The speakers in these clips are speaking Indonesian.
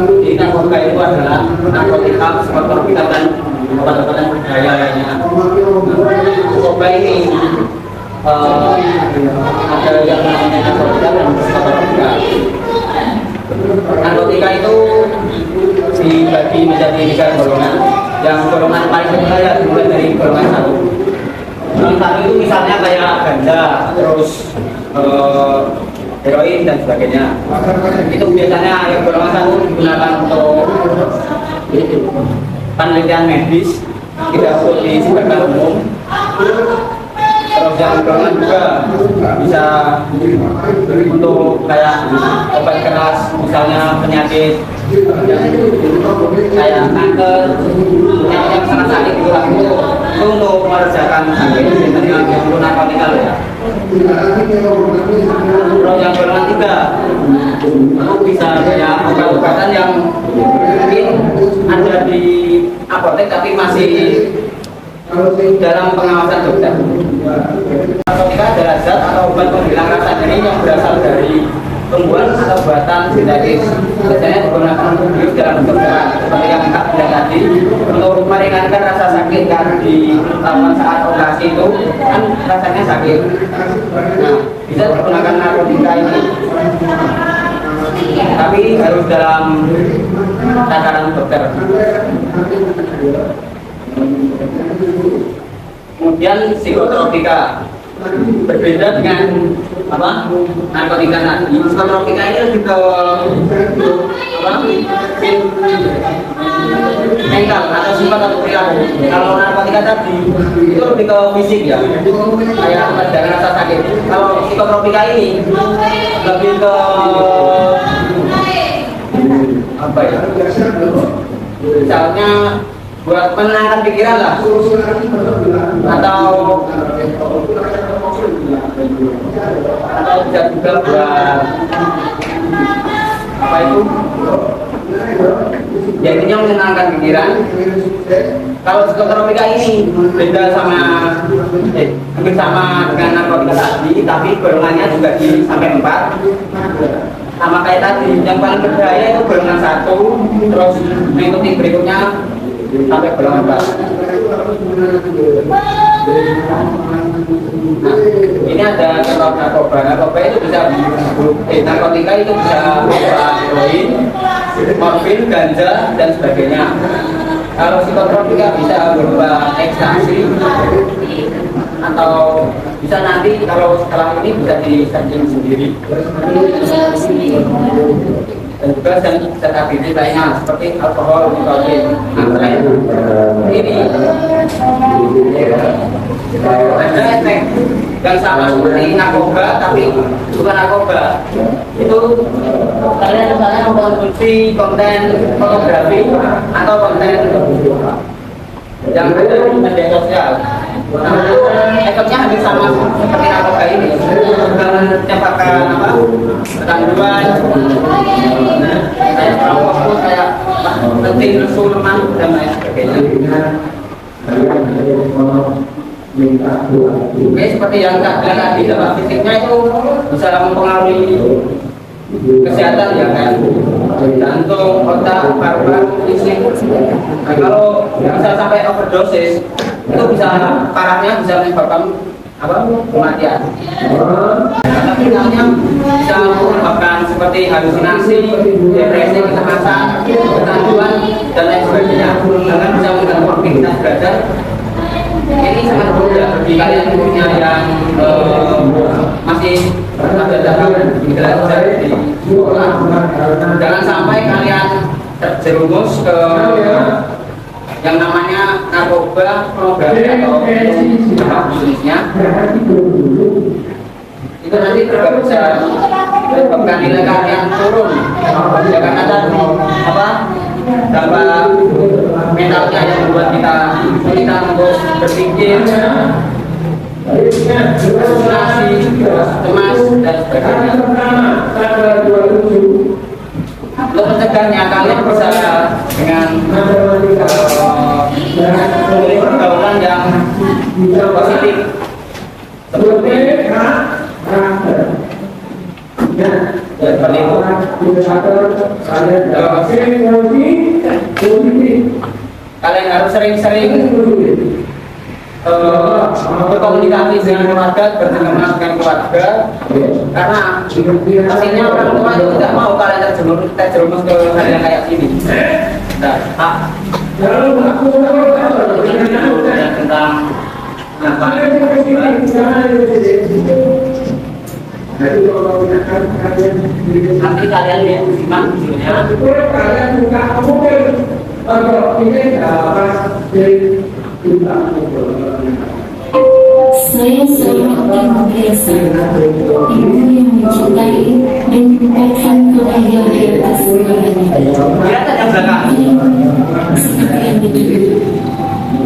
Jadi narkotika itu adalah narkotika psikotropika dan obat-obatan berbahaya lainnya. Narkoba ini ada yang namanya narkotika dan psikotropika. Narkotika itu dibagi menjadi 3 golongan. Yang golongan paling berbahaya dimulai dari golongan 1. Golongan 1 itu misalnya kayak ganja, terus heroin dan sebagainya. Itu biasanya yang golongan 1 digunakan untuk penelitian medis, tidak untuk disebarkan umum. Terus yang golongan 2 bisa untuk kayak obat keras, misalnya penyakit kayak kanker, yang sangat sakit itu untuk meredakan sakit, biasanya untuk narkotika ya. Terus yang golongan 3 itu bisa kayak obat-obatan yang mungkin ada di apotek tapi masih dalam pengawasan dokter. Narkotika adalah zat atau obat penghilang rasa nyeri yang berasal dari tumbuhan atau buatan sintetis. Biasanya digunakan untuk bius dalam bentuk cairan, seperti yang Kak bilang tadi, untuk meringankan rasa sakit kan di saat operasi itu kan rasanya sakit. Nah, bisa digunakan narkotika ini, tapi harus dalam takaran dokter. Kemudian psikotropika berbeda dengan narkotika tadi. Psikotropika ini lebih ke mental atau sifat atau perilaku. Kalau narkotika tadi itu lebih ke fisik ya, kayak meredakan rasa sakit. Kalau psikotropika ini lebih ke apa ya? Misalnya buat menenangkan pikiran lah, atau bisa juga buat apa itu? Ya intinya menenangkan pikiran. Kalau psikotropika ini beda sama hampir sama dengan narkotika tadi, tapi golongannya juga di sampai 4. Sama kayak tadi, yang paling berbahaya itu golongan 1, terus mengikuti berikutnya sampai golongan 4. Nah, ini ada contoh narkoba. Narkoba itu bisa narkotika itu bisa berupa heroin, morfin, ganja dan sebagainya. Kalau psikotropika bisa berupa ekstasi, atau bisa nanti kalau setelah ini bisa di-searching sendiri. Dan juga zat aktif lainnya seperti alkohol, nikotin, antren. Ini ada efek yang sama seperti narkoba tapi bukan narkoba. Itu kalian misalnya mengkonsumsi konten fotografi atau konten yang ada di media sosial. Nah, efeknya hampir sama seperti narkoba ini, menyebabkan kecanduan, kayak kurang fokus, kayak letih, lesu, lemah dan lain sebagainya. Oke, seperti yang Kak bilang tadi, dampak fisiknya itu bisa mempengaruhi kesehatan ya kan, jantung, otak, paru-paru, fisik. Nah, kalau bisa sampai overdosis itu bisa parahnya bisa menyebabkan kematian. Karena finalnya bisa menyebabkan seperti halusinasi, depresi, kecemasan, kecanduan dan lain sebagainya. Bahkan bisa mengganggu aktivitas belajar. Ini sangat berbahaya bagi kalian yang masih ada dalam belajar di sekolah. Jangan sampai kalian terjerumus ke yang namanya narkoba, pornografi atau jenisnya. Itu nanti juga bisa menyebabkan nilai kalian turun. Ya karena tadi dampak mentalnya yang membuat kita sulitan untuk berpikir, halusinasi, cemas dan sebagainya. Untuk mencegahnya kalian bisa dengan memilih pergaulan yang positif seperti itu. Kalian harus sering-sering berkomunikasi dengan keluarga, berteman dengan keluarga, karena hasilnya orang tua itu tidak mau kalian terjerumus ke hal yang kayak gini. Nah, tentang nanti kalian lihat simak videonya. Saya seorang ibu biasa, ibu yang mencintai dan menempatkan kebahagiaan di atas segalanya. Seperti yang dituduh,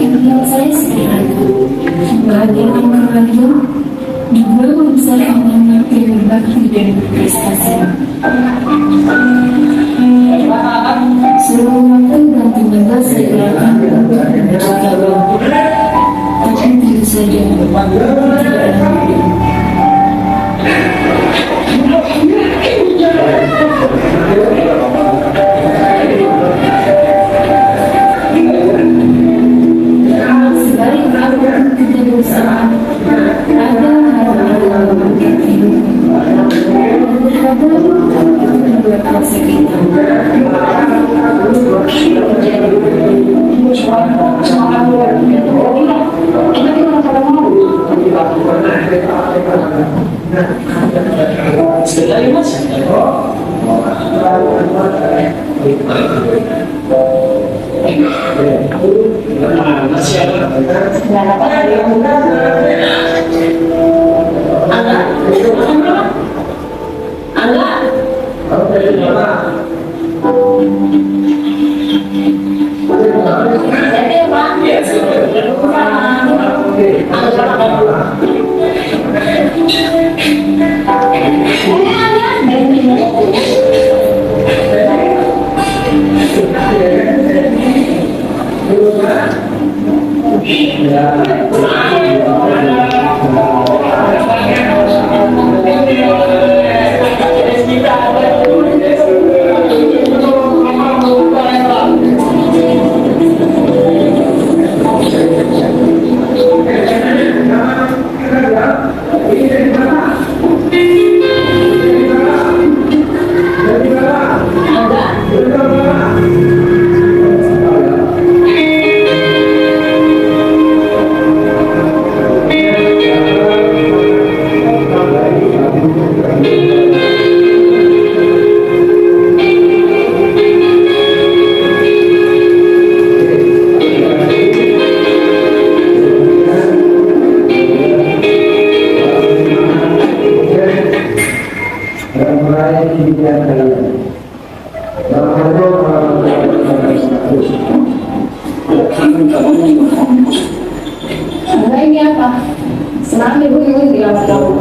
impian saya sederhana, membahagiakan keluarga, juga membesarkan anak yang berbakti dan berprestasi. Seluruh waktu dan tenaga saya gunakan untuk menjaga bangsa. Tapi tentu saja sebaliknya kita bersama ada hal-hal yang hidup membuat rasa kita ini apa? Senang ibu bilang tahu.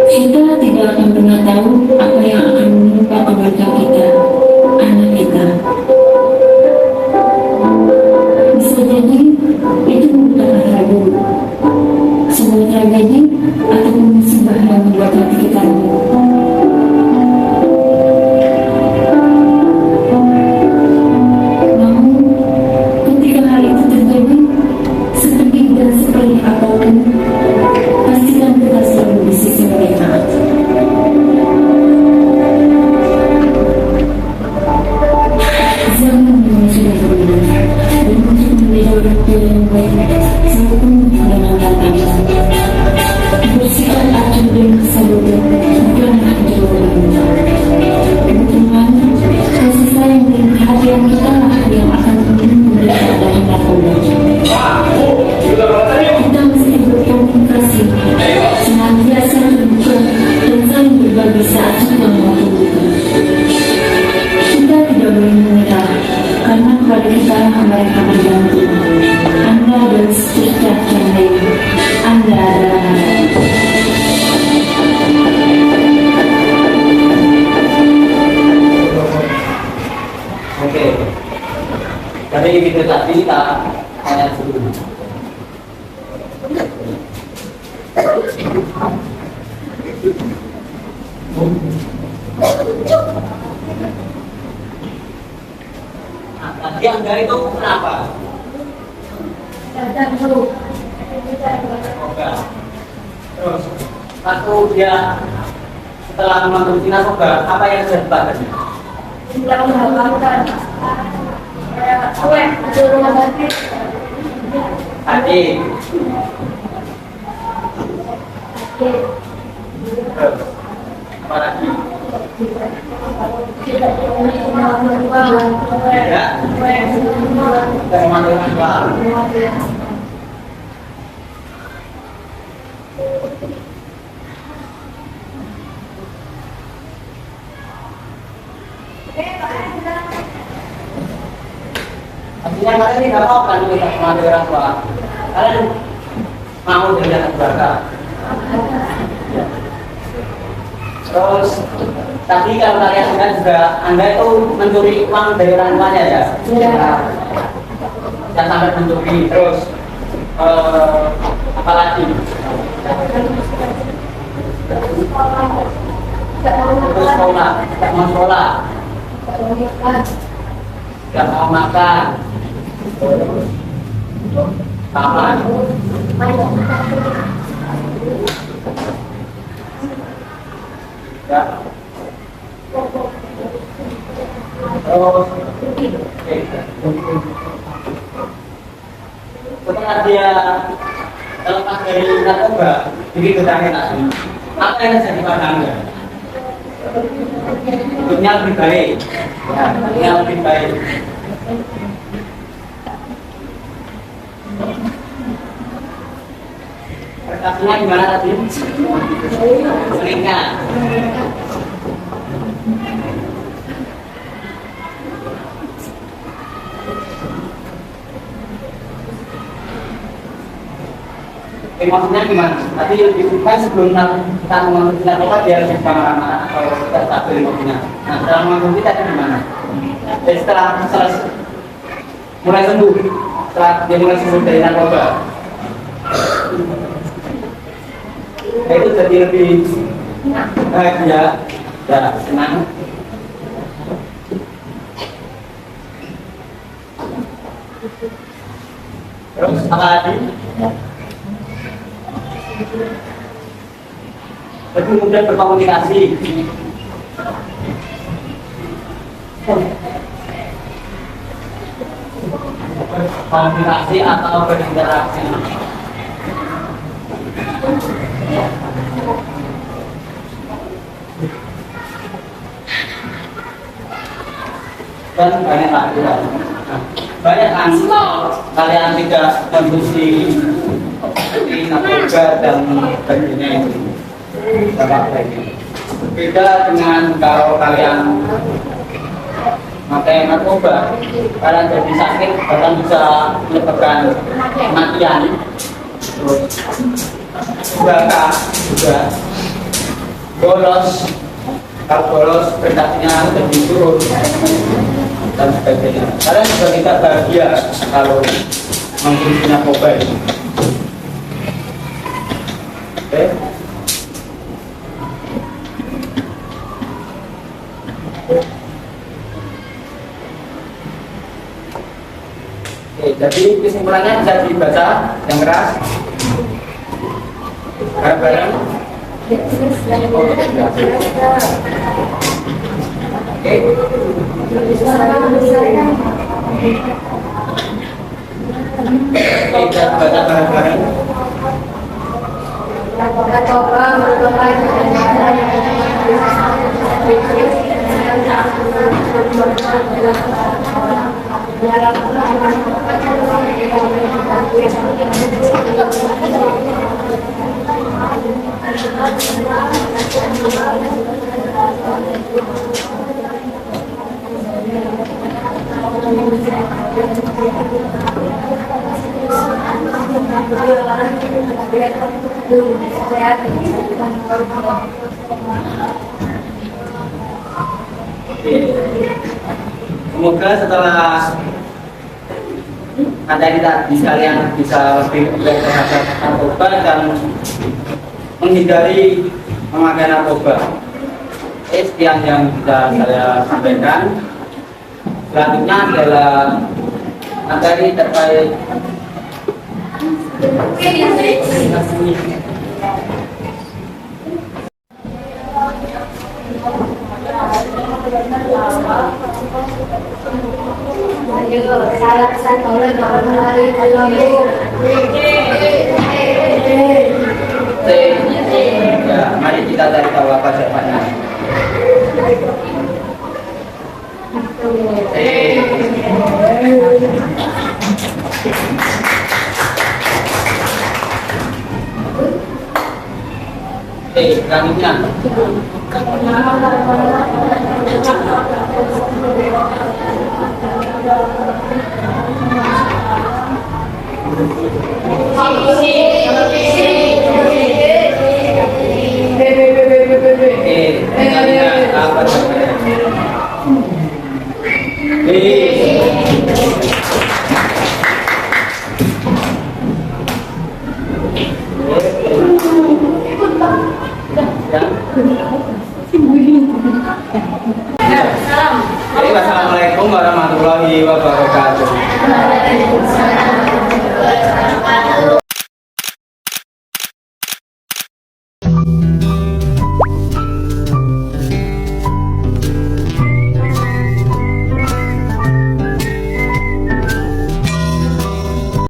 Kita tidak akan pernah tahu apa yang akan menimpa keluarga kita, anak kita. Bisa jadi itu bukan ragu, sebuah tragedi atau musibah yang membuat hati kita lumpuh. Namun, ketika hal itu terjadi, seperti dan seperti apapun, pastikan kita selalu di sisi mereka. Zaman yang sudah berubah, dan untuk menjadi orang tua yang baik, sangat penuh dengan tantangan. Bersihkan acuh dan kesabaran, bukanlah jawabannya. Kebetulan, kasih sayang dan perhatian kita lah yang akan menjadi keadaan Allah. Kita mesti berkomunikasi, senantiasa terbuka dan saling berbagi saat kita membutuhkan. Kita tidak boleh menyerah, karena kepada kita mereka bergantung. Anda adalah secercah yang lain. Anda adalah anak. Oke. Tadi video tadi kita hanya dulu. Tadi Angga itu kenapa? Oke. Terus waktu dia setelah mengonsumsi narkoba, apa yang terjadi tadi? Tidak menghalalkan kue di rumah sakit. Tadi. Apa lagi? Tidak menghalalkan kue. Kita memandangkan artinya kalian tidak mau kan kita mengadu orang tua. Kalian mau jadi anak keluarga. Terus tadi kalau kalian lihat juga Anda itu mencuri uang dari orang tuanya ya? Dan sampai mencuri. Terus apa lagi? Terus sekolah, tidak mau sekolah, tidak mau makan. Apa? Ya. Terus, setelah dia terlepas dari narkoba, begitu terakhir tadi, apa yang terjadi pada Anda? Hidupnya lebih baik, ya, hidupnya lebih baik. Prestasinya gimana tadi? Meningkat. Maksudnya gimana? Tadi lebih baik sebelum kita mengonsumsi narkoba biar lebih marah atau kita stabil emosinya. Nah, setelah mengonsumsi tadi gimana? Jadi setelah mulai sembuh, setelah dia mulai sembuh dari narkoba, itu jadi lebih bahagia, ya senang. Terus apa lagi? Lebih mudah berkomunikasi. Komunikasi atau berinteraksi. Dan banyak lagi. Banyak kan kalian tidak kondisi narkoba dan sebagainya itu. Berbeda dengan kalau kalian pakai narkoba, kalian jadi sakit bahkan bisa menyebabkan kematian. Terus bakar juga bolos, kalau bolos prestasinya lebih turun dan sebagainya. Kalian juga tidak bahagia kalau mengkonsumsi narkoba ini. Oke. Oke, jadi kesimpulannya bisa dibaca yang keras. Bareng-bareng. Oke. Kita baca bareng-bareng. Semoga setelah materi tadi kalian bisa lebih aware terhadap narkoba dan menghindari memakai narkoba. Sekian yang bisa saya sampaikan. Selanjutnya adalah materi terkait ya, mari kita cari tahu apa jawabannya. Selanjutnya apa Assalamualaikum warahmatullahi wabarakatuh.